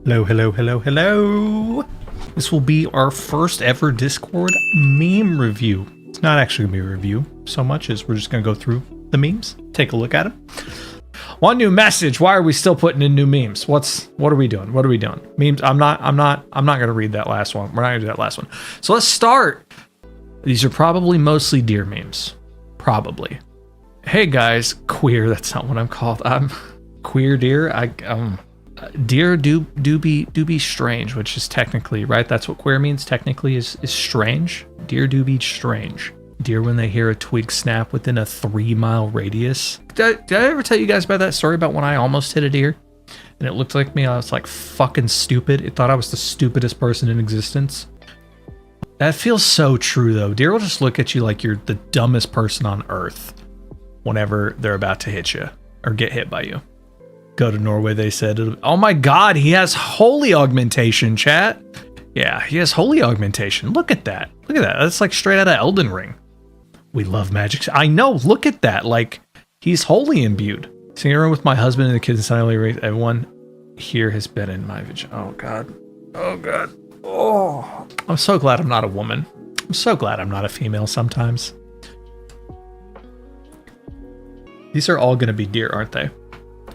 Hello, hello, hello, hello. This will be our first ever Discord meme review. It's not actually gonna be a review so much as we're just gonna go through the memes, take a look at them. One new message. Why are we still putting in new memes? What are we doing? What are we doing? Memes. I'm not gonna read that last one. We're not gonna do that last one. So let's start. These are probably mostly deer memes. Probably. Hey guys, queer. That's not what I'm called. I'm queer deer. Deer do be strange, which is technically right. That's what queer means. Technically, is strange. Deer do be strange. Deer when they hear a twig snap within a 3-mile radius. Did I ever tell you guys about that story about when I almost hit a deer and it looked like me? I was like fucking stupid. It thought I was the stupidest person in existence. That feels so true though. Deer will just look at you like you're the dumbest person on earth whenever they're about to hit you or get hit by you. Go to Norway, they said. Oh my god, he has holy augmentation, chat. Yeah, he has holy augmentation. Look at that. Look at that. That's like straight out of Elden Ring. We love magic. I know, look at that. Like, he's holy imbued. Sitting around with my husband and the kids and silently raise. Everyone here has been in my vision. Oh god. Oh god. Oh. I'm so glad I'm not a woman. I'm so glad I'm not a female sometimes. These are all gonna be deer, aren't they?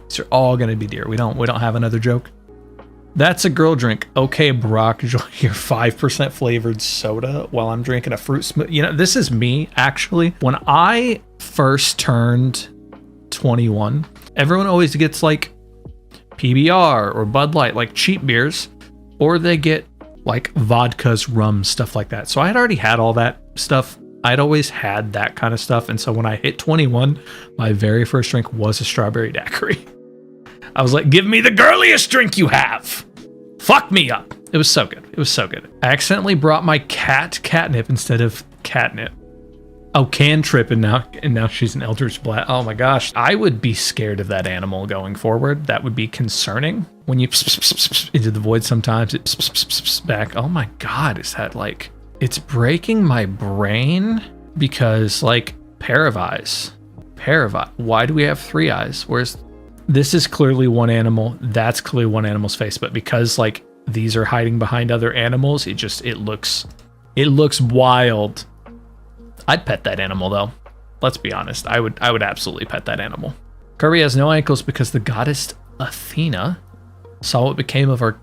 These are all gonna be deer. We don't have another joke. That's a girl drink. Okay, Brock, enjoy your 5% flavored soda while I'm drinking a fruit smoothie. You know, this is me actually. When I first turned 21, everyone always gets like PBR or Bud Light, like cheap beers, or they get like vodkas, rum, stuff like that. So I had already had all that stuff. I'd always had that kind of stuff. And so when I hit 21, my very first drink was a strawberry daiquiri. I was like, give me the girliest drink you have. Fuck me up. It was so good. It was so good. I accidentally brought my cat catnip instead of catnip. Oh, cantrip, and now she's an eldritch blast. Oh my gosh. I would be scared of that animal going forward. That would be concerning. When you into the void sometimes, it back. Oh my god, is that like... It's breaking my brain because, like, pair of eyes. Pair of eyes. Why do we have 3 eyes? Where's... This is clearly one animal. That's clearly one animal's face. But because, like, these are hiding behind other animals, it looks wild. I'd pet that animal, though. Let's be honest. I would absolutely pet that animal. Kirby has no ankles because the goddess Athena saw what became of our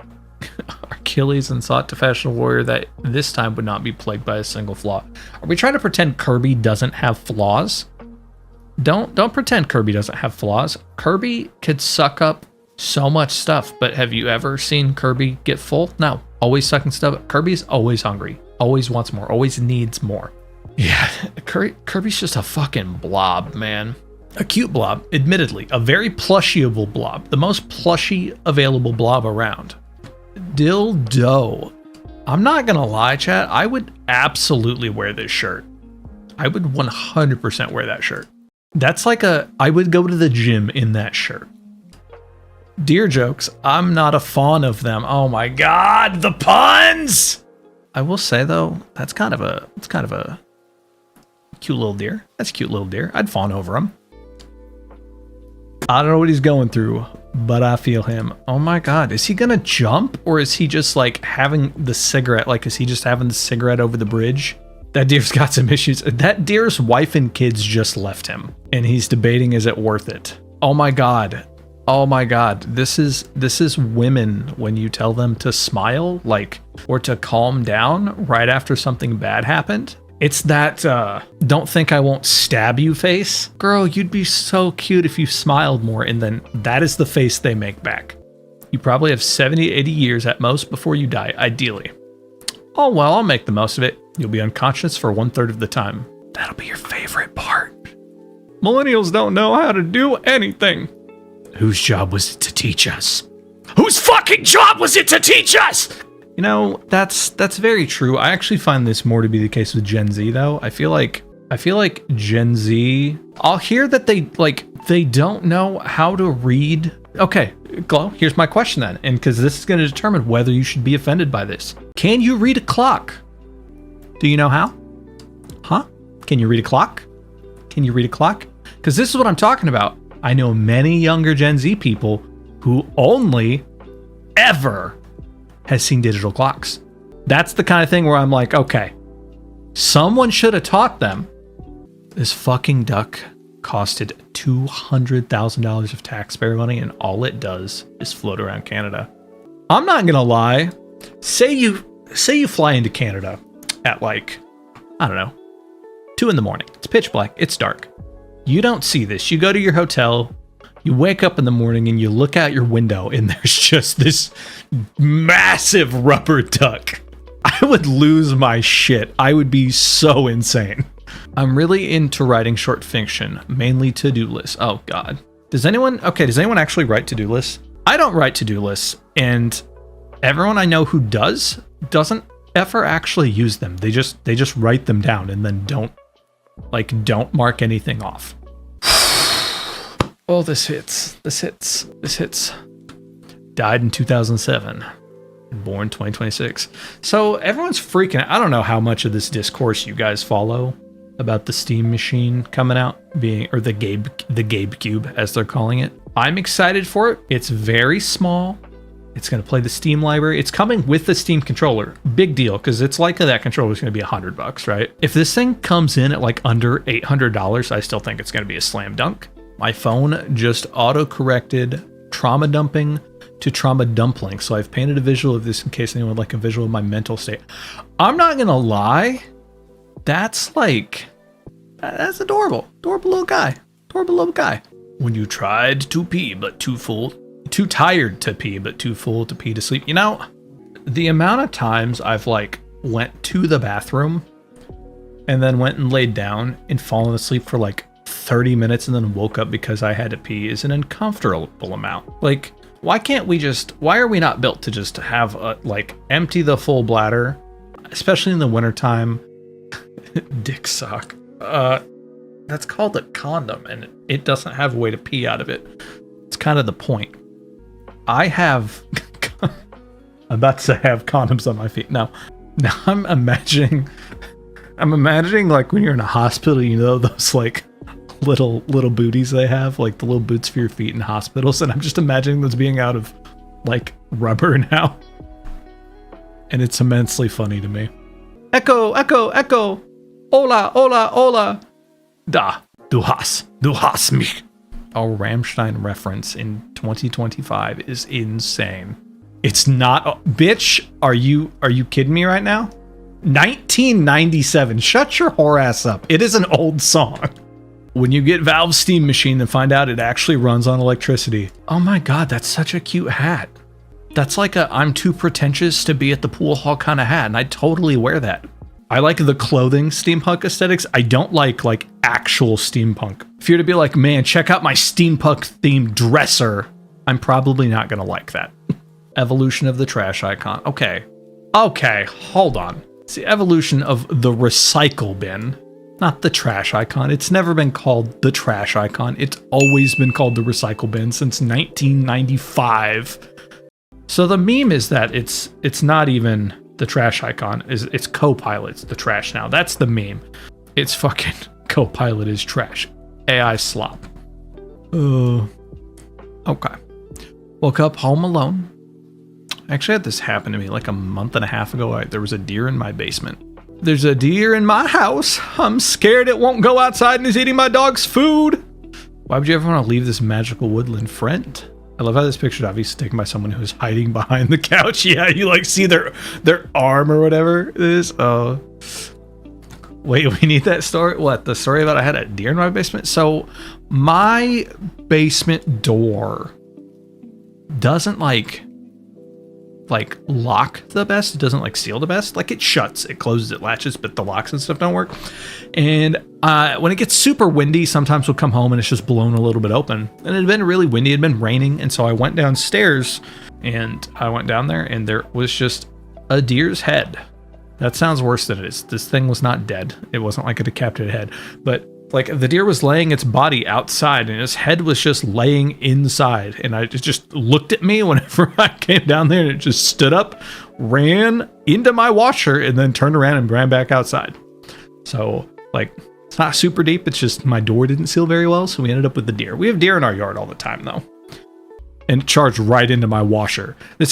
Achilles and sought to fashion a warrior that this time would not be plagued by a single flaw. Are we trying to pretend Kirby doesn't have flaws? Don't pretend Kirby doesn't have flaws. Kirby could suck up so much stuff, but have you ever seen Kirby get full? No, always sucking stuff up. Kirby's always hungry, always wants more, always needs more. Yeah, Kirby's just a fucking blob, man. A cute blob, admittedly, a very plushyable blob, the most plushy available blob around. Dildo. I'm not gonna lie, chat. I would absolutely wear this shirt. I would 100% wear that shirt. That's like I would go to the gym in that shirt. Deer jokes. I'm not a fan of them. Oh my god, the puns! I will say though, it's kind of a cute little deer. That's a cute little deer. I'd fawn over him. I don't know what he's going through, but I feel him. Oh my god, is he gonna jump or is he just like having the cigarette? Like, is he just having the cigarette over the bridge? That deer's got some issues. That deer's wife and kids just left him and he's debating, is it worth it? Oh my god. Oh my god. This is women when you tell them to smile, like, or to calm down right after something bad happened. It's that, don't think I won't stab you face. Girl, you'd be so cute if you smiled more, and then that is the face they make back. You probably have 70, 80 years at most before you die, ideally. Oh, well, I'll make the most of it. You'll be unconscious for 1/3 of the time. That'll be your favorite part. Millennials don't know how to do anything. Whose job was it to teach us? Whose fucking job was it to teach us? You know, that's very true. I actually find this more to be the case with Gen Z though. I feel like Gen Z, I'll hear that they don't know how to read. Okay, Glow, here's my question then. And because this is going to determine whether you should be offended by this. Can you read a clock? Do you know how? Huh? Can you read a clock? Can you read a clock? Because this is what I'm talking about. I know many younger Gen Z people who only ever has seen digital clocks. That's the kind of thing where I'm like, okay, someone should have taught them. This fucking duck costed $200,000 of taxpayer money, and all it does is float around Canada. I'm not gonna lie. Say you fly into Canada at like, I don't know, 2 in the morning. It's pitch black. It's dark. You don't see this. You go to your hotel. You wake up in the morning and you look out your window and there's just this massive rubber duck. I would lose my shit. I would be so insane. I'm really into writing short fiction, mainly to-do lists. Oh God. Does anyone actually write to-do lists? I don't write to-do lists, and everyone I know who doesn't ever actually use them. They just write them down and then don't mark anything off. Oh, this hits. Died in 2007. Born 2026. So everyone's freaking out. I don't know how much of this discourse you guys follow about the Steam machine coming out, or the Gabe Cube, as they're calling it. I'm excited for it. It's very small. It's going to play the Steam library. It's coming with the Steam controller. Big deal, because it's likely that controller is going to be $100, right? If this thing comes in at like under $800, I still think it's going to be a slam dunk. My phone just auto-corrected trauma dumping to trauma dumpling. So I've painted a visual of this in case anyone would like a visual of my mental state. I'm not going to lie. That's adorable. Adorable little guy. When you tried to pee, but too tired to pee, but too full to pee to sleep. You know, the amount of times I've went to the bathroom and then went and laid down and fallen asleep for 30 minutes and then woke up because I had to pee is an uncomfortable amount. Why are we not built to just have empty the full bladder, especially in the wintertime? Dick sock. That's called a condom, and it doesn't have a way to pee out of it. It's kind of the point. I'm about to have condoms on my feet. Now I'm imagining when you're in a hospital, you know, those little booties they have, the little boots for your feet in hospitals, and I'm just imagining those being out of rubber now. And it's immensely funny to me. Echo, echo, echo. Hola, hola, hola. Da, du hast mich. A Rammstein reference in 2025 is insane. It's not, bitch. Are you kidding me right now? 1997. Shut your whore ass up. It is an old song. When you get Valve's Steam machine and find out it actually runs on electricity. Oh my God, that's such a cute hat. That's like a I'm too pretentious to be at the pool hall kind of hat, and I'd totally wear that. I like the clothing steampunk aesthetics. I don't like actual steampunk. If you're to be like, man, check out my steampunk themed dresser, I'm probably not gonna like that. Evolution of the trash icon. Okay, hold on. It's the evolution of the recycle bin, not the trash icon. It's never been called the trash icon. It's always been called the recycle bin since 1995. So the meme is that it's not even the trash icon, it's Copilot's the trash now. That's the meme. It's fucking Copilot is trash. AI slop. Okay. Woke up home alone. I actually had this happen to me a month and a half ago. There was a deer in my basement. There's a deer in my house. I'm scared it won't go outside and is eating my dog's food. Why would you ever want to leave this magical woodland friend? I love how this picture is obviously taken by someone who's hiding behind the couch. Yeah, you see their arm or whatever it is. Oh. Wait, we need that story? What? The story about I had a deer in my basement? So my basement door doesn't lock the best. It doesn't seal the best. It shuts, it closes, it latches, but the locks and stuff don't work. And when it gets super windy, sometimes we'll come home and it's just blown a little bit open. And it had been really windy, it had been raining, and so I went downstairs and I went down there and there was just a deer's head. That sounds worse than it is. This thing was not dead. It wasn't like a decapitated head, but the deer was laying its body outside and its head was just laying inside. And it just looked at me whenever I came down there, and it just stood up, ran into my washer, and then turned around and ran back outside. So it's not super deep. It's just my door didn't seal very well. So we ended up with the deer. We have deer in our yard all the time though. and it charged right into my washer. The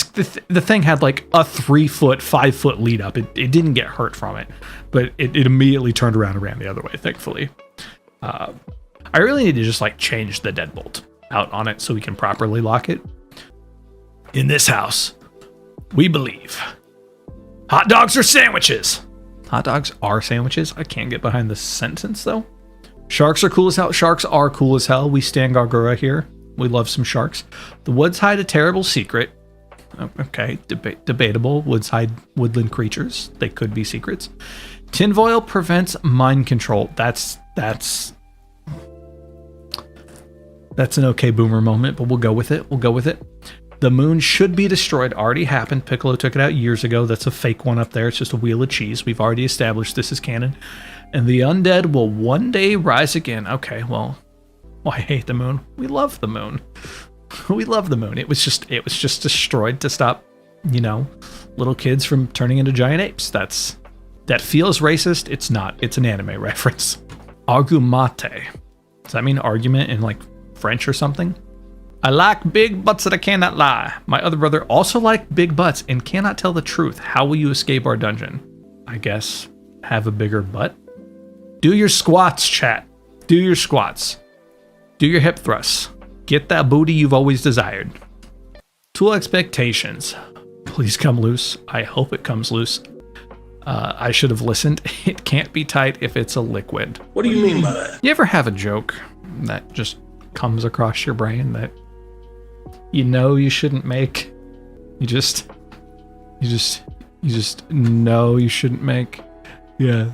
thing had like a 3-foot, 5-foot lead up. It didn't get hurt from it, but it immediately turned around and ran the other way, thankfully. I really need to just like change the deadbolt out on it so we can properly lock it. In this house, we believe hot dogs are sandwiches. Hot dogs are sandwiches. I can't get behind the sentence though. Sharks are cool as hell. Sharks are cool as hell. We stand Gargura here. We love some sharks. The woods hide a terrible secret. Okay, debatable. Woods hide woodland creatures. They could be secrets. Tinfoil prevents mind control. That's an okay boomer moment, but we'll go with it. We'll go with it. The moon should be destroyed. Already happened. Piccolo took it out years ago. That's a fake one up there. It's just a wheel of cheese. We've already established this is canon. And the undead will one day rise again. Okay, well, I hate the moon. We love the moon. We love the moon. It was just destroyed to stop, little kids from turning into giant apes. That feels racist. It's not. It's an anime reference. Argumate. Does that mean argument in like French or something? I like big butts that I cannot lie. My other brother also liked big butts and cannot tell the truth. How will you escape our dungeon? I guess have a bigger butt. Do your squats, chat. Do your squats. Do your hip thrusts. Get that booty you've always desired. Tool expectations. Please come loose. I hope it comes loose. I should have listened. It can't be tight if it's a liquid. What do you mean by that? You ever have a joke that just comes across your brain that you shouldn't make? You just know you shouldn't make? Yeah.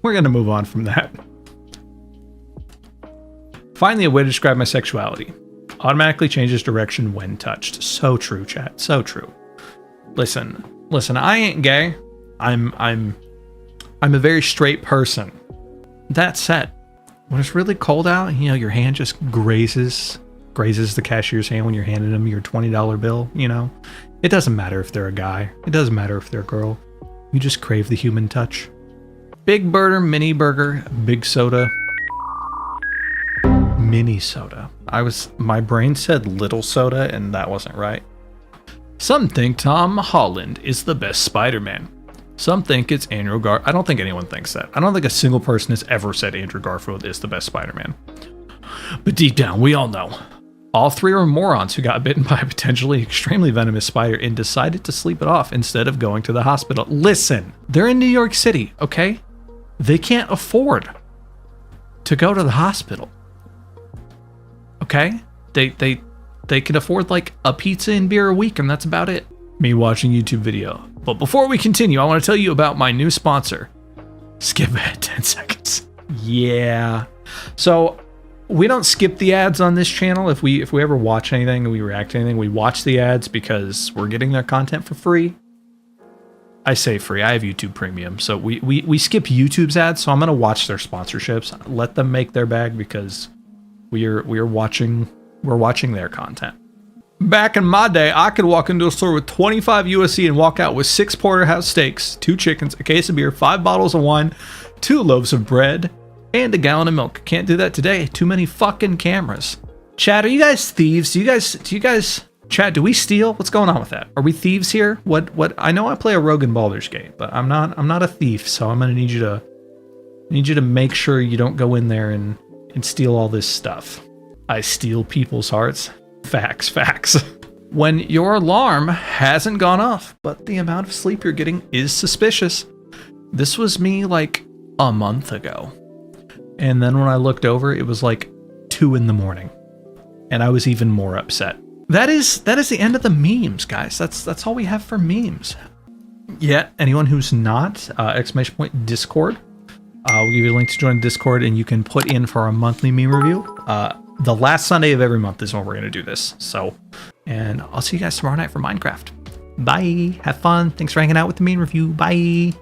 We're gonna move on from that. Finally, a way to describe my sexuality. Automatically changes direction when touched. So true, chat. So true. Listen, I ain't gay. I'm a very straight person. That said, when it's really cold out, your hand just grazes the cashier's hand when you're handing them your $20 bill, It doesn't matter if they're a guy. It doesn't matter if they're a girl. You just crave the human touch. Big burger, mini burger, big soda, mini soda. My brain said little soda and that wasn't right. Some think Tom Holland is the best Spider-Man. Some think it's Andrew Garfield. I don't think anyone thinks that. I don't think a single person has ever said Andrew Garfield is the best Spider-Man. But deep down, we all know. All three are morons who got bitten by a potentially extremely venomous spider and decided to sleep it off instead of going to the hospital. Listen, they're in New York City, okay? They can't afford to go to the hospital. Okay? They can afford like a pizza and beer a week and that's about it. Me watching YouTube video. But before we continue, I want to tell you about my new sponsor. Skip ahead 10 seconds. Yeah. So we don't skip the ads on this channel. If we ever watch anything and we react to anything, we watch the ads because we're getting their content for free. I say free. I have YouTube Premium. So we skip YouTube's ads, so I'm going to watch their sponsorships. Let them make their bag because we're watching their content. Back in my day, I could walk into a store with 25 USD and walk out with 6 porterhouse steaks, 2 chickens, a case of beer, 5 bottles of wine, 2 loaves of bread, and a gallon of milk. Can't do that today. Too many fucking cameras. Chat, are you guys thieves? Do you guys chat, do we steal? What's going on with that? Are we thieves here? What I know I play a rogue in Baldur's Gate, but I'm not a thief, so I'm gonna need you to make sure you don't go in there and steal all this stuff. I steal people's hearts. Facts. When your alarm hasn't gone off, but the amount of sleep you're getting is suspicious. This was me like a month ago. And then when I looked over, it was like 2 in the morning. And I was even more upset. That is the end of the memes, guys. That's all we have for memes. Yet, anyone who's not, !Discord. We'll give you a link to join Discord and you can put in for a monthly meme review. The last Sunday of every month is when we're going to do this. So, and I'll see you guys tomorrow night for Minecraft. Bye. Have fun. Thanks for hanging out with the meme review. Bye.